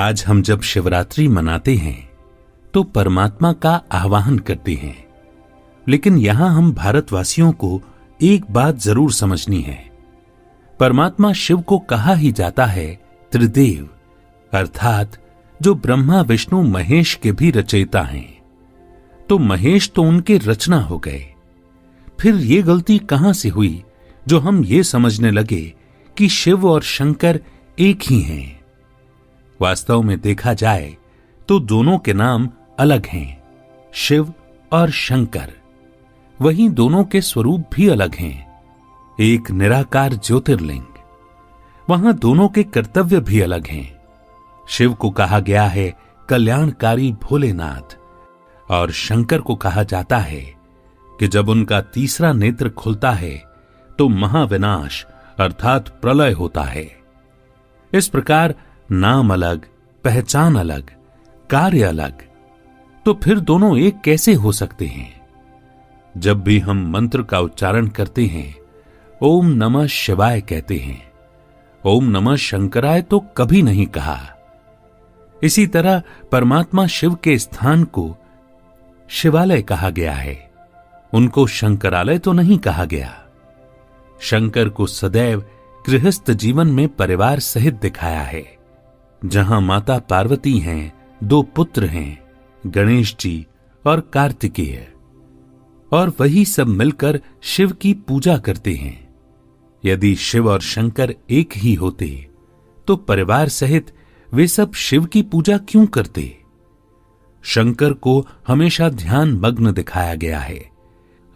आज हम जब शिवरात्रि मनाते हैं तो परमात्मा का आह्वान करते हैं, लेकिन यहां हम भारतवासियों को एक बात जरूर समझनी है। परमात्मा शिव को कहा ही जाता है त्रिदेव, अर्थात जो ब्रह्मा विष्णु महेश के भी रचयिता हैं। तो महेश तो उनके रचना हो गए। फिर ये गलती कहां से हुई जो हम ये समझने लगे कि शिव और शंकर एक ही हैं। वास्तव में देखा जाए तो दोनों के नाम अलग हैं, शिव और शंकर। वहीं दोनों के स्वरूप भी अलग हैं, एक निराकार ज्योतिर्लिंग। वहां दोनों के कर्तव्य भी अलग हैं। शिव को कहा गया है कल्याणकारी भोलेनाथ, और शंकर को कहा जाता है कि जब उनका तीसरा नेत्र खुलता है तो महाविनाश अर्थात प्रलय होता है। इस प्रकार नाम अलग, पहचान अलग, कार्य अलग, तो फिर दोनों एक कैसे हो सकते हैं? जब भी हम मंत्र का उच्चारण करते हैं, ओम नमः शिवाय कहते हैं, ओम नमः शंकराय तो कभी नहीं कहा। इसी तरह परमात्मा शिव के स्थान को शिवालय कहा गया है, उनको शंकरालय तो नहीं कहा गया। शंकर को सदैव गृहस्थ जीवन में परिवार सहित दिखाया है, जहां माता पार्वती हैं, 2 पुत्र हैं, गणेश जी और कार्तिकेय, और वही सब मिलकर शिव की पूजा करते हैं। यदि शिव और शंकर एक ही होते तो परिवार सहित वे सब शिव की पूजा क्यों करते? शंकर को हमेशा ध्यान मग्न दिखाया गया है,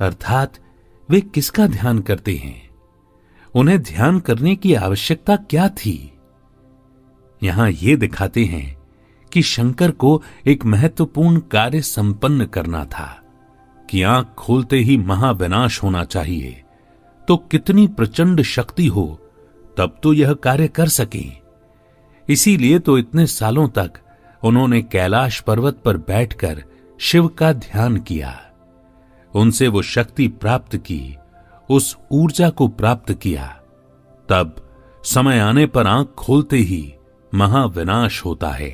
अर्थात वे किसका ध्यान करते हैं? उन्हें ध्यान करने की आवश्यकता क्या थी? यहां ये दिखाते हैं कि शंकर को एक महत्वपूर्ण कार्य संपन्न करना था कि आंख खोलते ही महाविनाश होना चाहिए, तो कितनी प्रचंड शक्ति हो तब तो यह कार्य कर सके। इसीलिए तो इतने सालों तक उन्होंने कैलाश पर्वत पर बैठकर शिव का ध्यान किया, उनसे वो शक्ति प्राप्त की, उस ऊर्जा को प्राप्त किया। तब समय आने पर आंख खोलते ही महाविनाश होता है।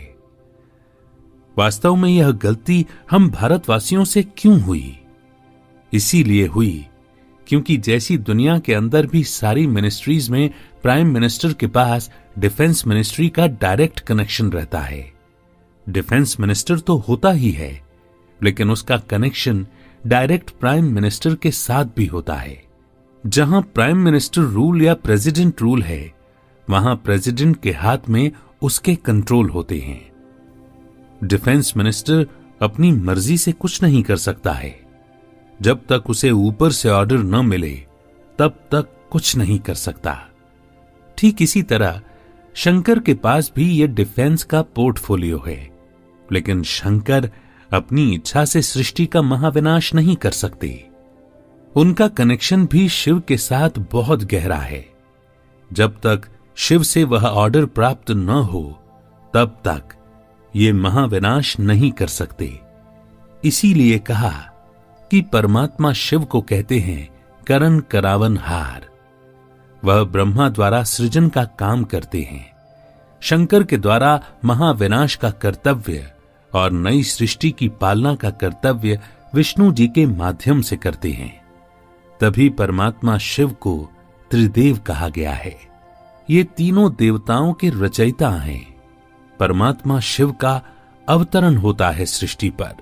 वास्तव में यह गलती हम भारतवासियों से क्यों हुई? इसीलिए हुई क्योंकि जैसी दुनिया के अंदर भी सारी मिनिस्ट्रीज में प्राइम मिनिस्टर के पास डिफेंस मिनिस्ट्री का डायरेक्ट कनेक्शन रहता है। डिफेंस मिनिस्टर तो होता ही है, लेकिन उसका कनेक्शन डायरेक्ट प्राइम मिनिस्टर के साथ भी होता है। जहां प्राइम मिनिस्टर रूल या प्रेसिडेंट रूल है, वहां प्रेसिडेंट के हाथ में उसके कंट्रोल होते हैं। डिफेंस मिनिस्टर अपनी मर्जी से कुछ नहीं कर सकता है। जब तक उसे ऊपर से ऑर्डर न मिले तब तक कुछ नहीं कर सकता। ठीक इसी तरह शंकर के पास भी यह डिफेंस का पोर्टफोलियो है, लेकिन शंकर अपनी इच्छा से सृष्टि का महाविनाश नहीं कर सकते। उनका कनेक्शन भी शिव के साथ बहुत गहरा है। जब तक शिव से वह ऑर्डर प्राप्त न हो तब तक ये महाविनाश नहीं कर सकते। इसीलिए कहा कि परमात्मा शिव को कहते हैं करन करावन हार। वह ब्रह्मा द्वारा सृजन का काम करते हैं, शंकर के द्वारा महाविनाश का कर्तव्य और नई सृष्टि की पालना का कर्तव्य विष्णु जी के माध्यम से करते हैं। तभी परमात्मा शिव को त्रिदेव कहा गया है। ये तीनों देवताओं के रचयिता हैं। परमात्मा शिव का अवतरण होता है सृष्टि पर,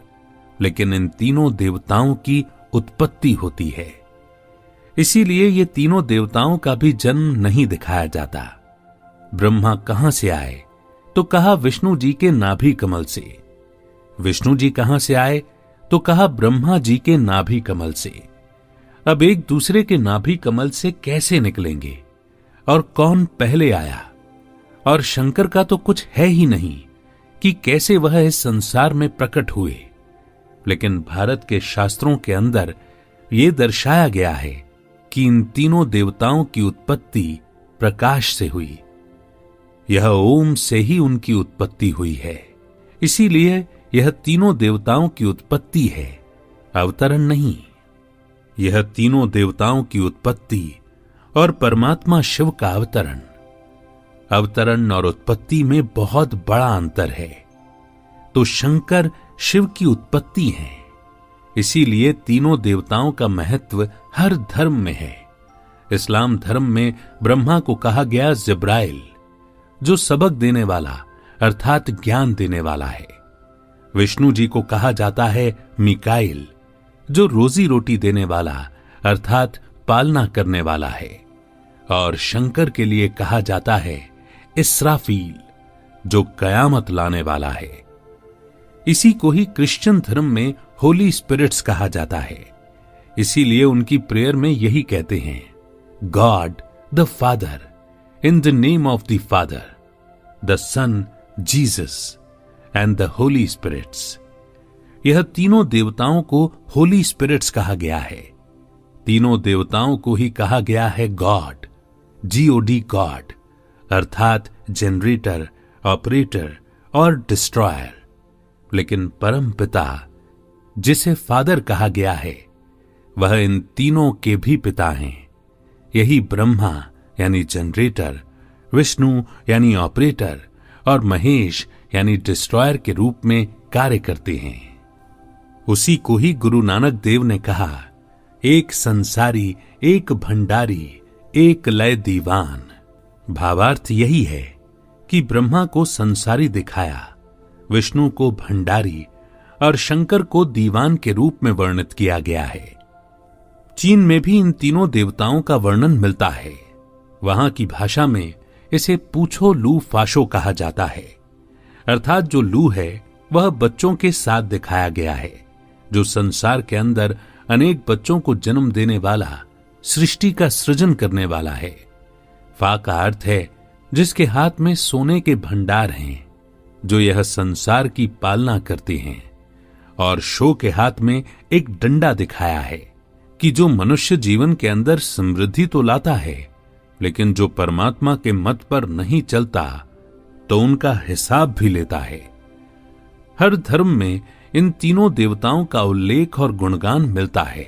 लेकिन इन तीनों देवताओं की उत्पत्ति होती है। इसीलिए ये तीनों देवताओं का भी जन्म नहीं दिखाया जाता। ब्रह्मा कहां से आए तो कहा विष्णु जी के नाभि कमल से। विष्णु जी कहां से आए तो कहा ब्रह्मा जी के नाभि कमल से। अब एक दूसरे के नाभि कमल से कैसे निकलेंगे और कौन पहले आया? और शंकर का तो कुछ है ही नहीं कि कैसे वह इस संसार में प्रकट हुए। लेकिन भारत के शास्त्रों के अंदर यह दर्शाया गया है कि इन तीनों देवताओं की उत्पत्ति प्रकाश से हुई। यह ओम से ही उनकी उत्पत्ति हुई है। इसीलिए यह तीनों देवताओं की उत्पत्ति है, अवतरण नहीं। यह तीनों देवताओं की उत्पत्ति और परमात्मा शिव का अवतरण। अवतरण और उत्पत्ति में बहुत बड़ा अंतर है। तो शंकर शिव की उत्पत्ति हैं। इसीलिए तीनों देवताओं का महत्व हर धर्म में है। इस्लाम धर्म में ब्रह्मा को कहा गया जिब्राइल, जो सबक देने वाला अर्थात ज्ञान देने वाला है। विष्णु जी को कहा जाता है मिकाइल, जो रोजी रोटी देने वाला अर्थात पालना करने वाला है। और शंकर के लिए कहा जाता है इसराफील, जो कयामत लाने वाला है। इसी को ही क्रिश्चियन धर्म में होली स्पिरिट्स कहा जाता है। इसीलिए उनकी प्रेयर में यही कहते हैं, God the Father, in the name of the Father, the Son Jesus and the Holy Spirits. यह तीनों देवताओं को होली स्पिरिट्स कहा गया है। तीनों देवताओं को ही कहा गया है गॉड, जीओडी गॉड, अर्थात जनरेटर, ऑपरेटर और डिस्ट्रॉयर। लेकिन परम पिता, जिसे फादर कहा गया है, वह इन तीनों के भी पिता हैं। यही ब्रह्मा यानी जनरेटर, विष्णु यानी ऑपरेटर और महेश यानी डिस्ट्रॉयर के रूप में कार्य करते हैं। उसी को ही गुरु नानक देव ने कहा, एक संसारी, एक भंडारी, एक लय दीवान। भावार्थ यही है कि ब्रह्मा को संसारी दिखाया, विष्णु को भंडारी और शंकर को दीवान के रूप में वर्णित किया गया है। चीन में भी इन तीनों देवताओं का वर्णन मिलता है। वहां की भाषा में इसे पूछो लू फाशो कहा जाता है, अर्थात जो लू है वह बच्चों के साथ दिखाया गया है, जो संसार के अंदर अनेक बच्चों को जन्म देने वाला, सृष्टि का सृजन करने वाला है। फा का अर्थ है जिसके हाथ में सोने के भंडार हैं, जो यह संसार की पालना करते हैं। और शो के हाथ में एक डंडा दिखाया है कि जो मनुष्य जीवन के अंदर समृद्धि तो लाता है, लेकिन जो परमात्मा के मत पर नहीं चलता तो उनका हिसाब भी लेता है। हर धर्म में इन तीनों देवताओं का उल्लेख और गुणगान मिलता है।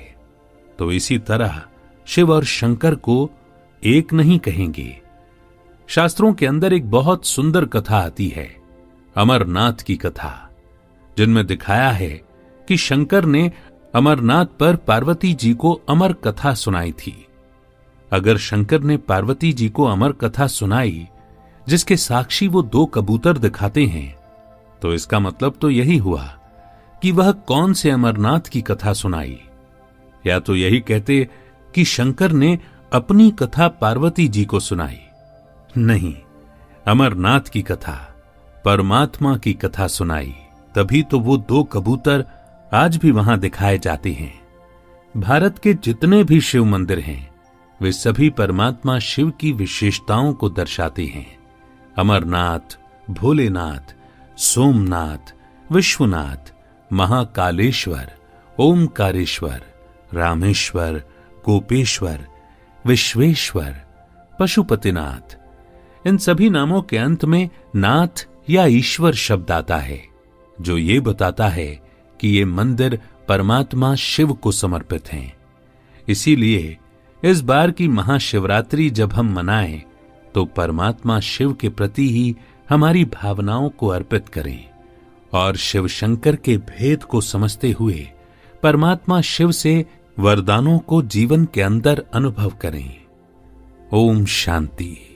तो इसी तरह शिव और शंकर को एक नहीं कहेंगे। शास्त्रों के अंदर एक बहुत सुंदर कथा आती है, अमरनाथ की कथा, जिनमें दिखाया है कि शंकर ने अमरनाथ पर पार्वती जी को अमर कथा सुनाई थी। अगर शंकर ने पार्वती जी को अमर कथा सुनाई जिसके साक्षी वो 2 कबूतर दिखाते हैं, तो इसका मतलब तो यही हुआ कि वह कौन से अमरनाथ की कथा सुनाई। या तो यही कहते कि शंकर ने अपनी कथा पार्वती जी को सुनाई। नहीं, अमरनाथ की कथा, परमात्मा की कथा सुनाई, तभी तो वो 2 कबूतर आज भी वहां दिखाए जाते हैं। भारत के जितने भी शिव मंदिर हैं, वे सभी परमात्मा शिव की विशेषताओं को दर्शाते हैं। अमरनाथ, भोलेनाथ, सोमनाथ, विश्वनाथ, महाकालेश्वर, ओमकारेश्वर, रामेश्वर, गोपेश्वर, विश्वेश्वर, पशुपतिनाथ, इन सभी नामों के अंत में नाथ या ईश्वर शब्द आता है, जो ये बताता है कि ये मंदिर परमात्मा शिव को समर्पित हैं। इसीलिए इस बार की महाशिवरात्रि जब हम मनाएं, तो परमात्मा शिव के प्रति ही हमारी भावनाओं को अर्पित करें और शिव शंकर के भेद को समझते हुए परमात्मा शिव से वरदानों को जीवन के अंदर अनुभव करें। ओम शांति।